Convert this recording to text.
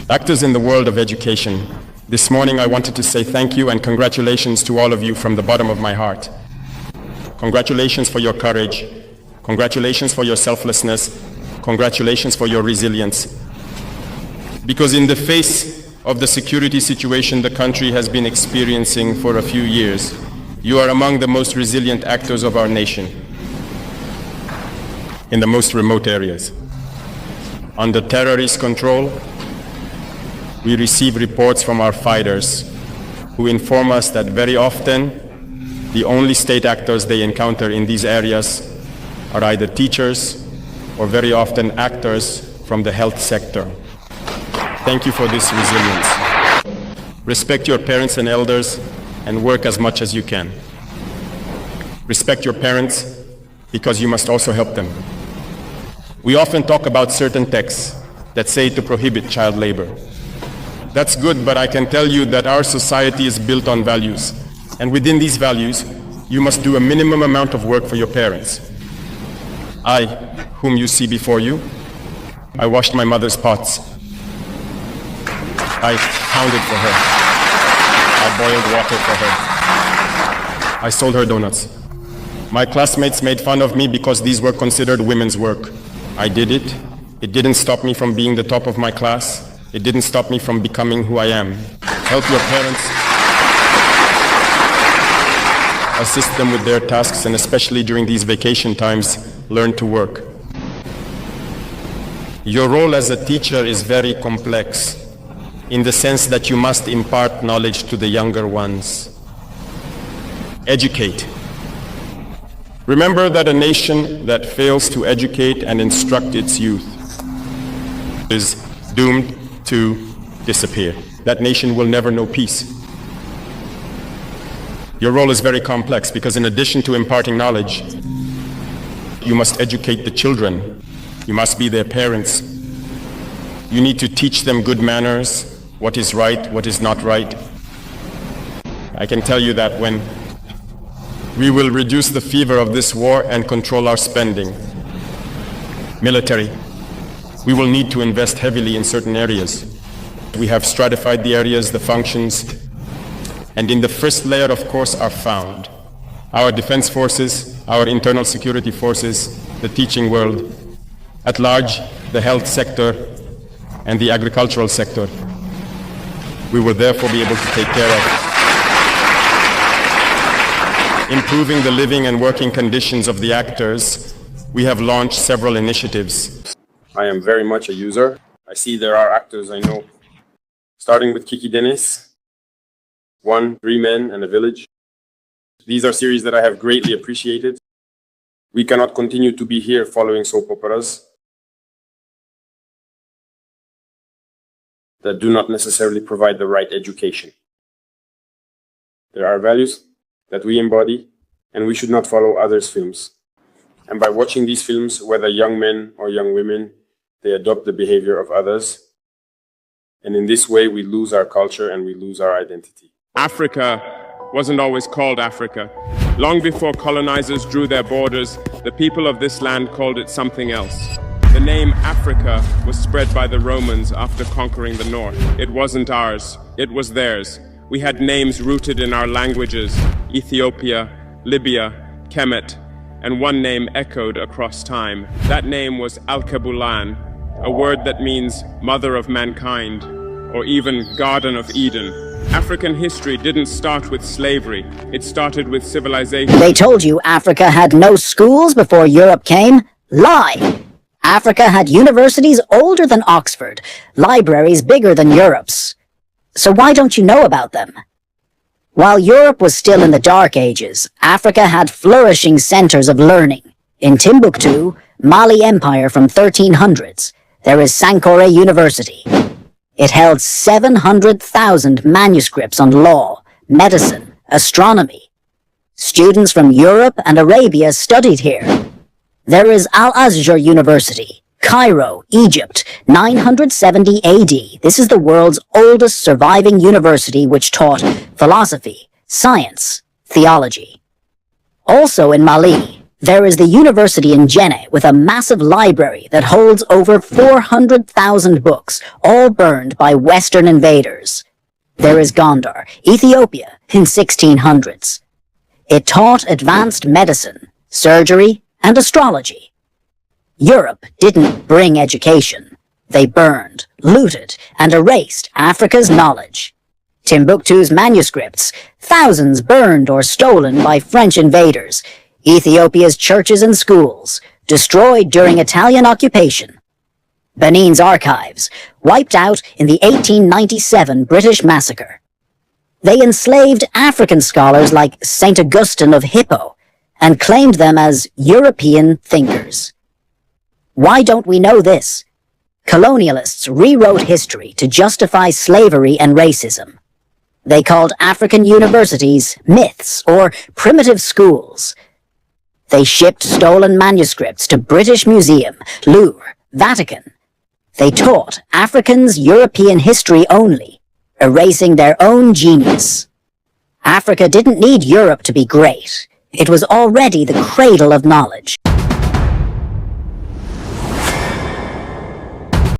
Actors in the world of education, this morning I wanted to say thank you and congratulations to all of you from the bottom of my heart. Congratulations for your courage. Congratulations for your selflessness. Congratulations for your resilience. Because in the face of the security situation the country has been experiencing for a few years, you are among the most resilient actors of our nation in the most remote areas. Under terrorist control, we receive reports from our fighters who inform us that very often the only state actors they encounter in these areas are either teachers or very often actors from the health sector. Thank you for this resilience. Respect your parents and elders and work as much as you can. Respect your parents because you must also help them. We often talk about certain texts that say to prohibit child labor. That's good, but I can tell you that our society is built on values. And within these values, you must do a minimum amount of work for your parents. I, whom you see before you, I washed my mother's pots. I pounded for her. I boiled water for her. I sold her donuts. My classmates made fun of me because these were considered women's work. I did it. It didn't stop me from being the top of my class. It didn't stop me from becoming who I am. Help your parents. Assist them with their tasks, and especially during these vacation times, learn to work. Your role as a teacher is very complex in the sense that you must impart knowledge to the younger ones. Educate. Remember that a nation that fails to educate and instruct its youth is doomed to disappear. That nation will never know peace. Your role is very complex because in addition to imparting knowledge, you must educate the children. You must be their parents. You need to teach them good manners, what is right, what is not right. I can tell you that when we will reduce the fever of this war and control our spending. Military. We will need to invest heavily in certain areas. We have stratified the areas, the functions, and in the first layer, of course, are found our defense forces, our internal security forces, the teaching world, at large, the health sector, and the agricultural sector. We will therefore be able to take care of improving the living and working conditions of the actors. We have launched several initiatives. I am very much a user. I see there are actors I know, starting with Kiki Dennis, 1, 3 Men and a Village. These are series that I have greatly appreciated. We cannot continue to be here following soap operas that do not necessarily provide the right education. There are values that we embody, and we should not follow others' films. And by watching these films, whether young men or young women, they adopt the behavior of others. And in this way, we lose our culture and we lose our identity. Africa wasn't always called Africa. Long before colonizers drew their borders, the people of this land called it something else. The name Africa was spread by the Romans after conquering the north. It wasn't ours, it was theirs. We had names rooted in our languages, Ethiopia, Libya, Kemet, and one name echoed across time. That name was Al-Kabulan, a word that means mother of mankind, or even Garden of Eden. African history didn't start with slavery, it started with civilization. They told you Africa had no schools before Europe came? Lie! Africa had universities older than Oxford, libraries bigger than Europe's. So why don't you know about them? While Europe was still in the Dark Ages, Africa had flourishing centers of learning. In Timbuktu, Mali Empire from 1300s, there is Sankore University. It held 700,000 manuscripts on law, medicine, astronomy. Students from Europe and Arabia studied here. There is Al-Azhar University, Cairo, Egypt, 970 AD. This is the world's oldest surviving university which taught philosophy, science, theology. Also in Mali, There is the university in Jenne with a massive library that holds over 400,000 books, all burned by Western invaders. There is Gondar, Ethiopia, in 1600s. It taught advanced medicine, surgery, and astrology. Europe didn't bring education. They burned, looted, and erased Africa's knowledge. Timbuktu's manuscripts, thousands burned or stolen by French invaders. Ethiopia's churches and schools, destroyed during Italian occupation. Benin's archives, wiped out in the 1897 British massacre. They enslaved African scholars like St. Augustine of Hippo and claimed them as European thinkers. Why don't we know this? Colonialists rewrote history to justify slavery and racism. They called African universities myths or primitive schools. They shipped stolen manuscripts to British Museum, Louvre, Vatican. They taught Africans European history only, erasing their own genius. Africa didn't need Europe to be great. It was already the cradle of knowledge.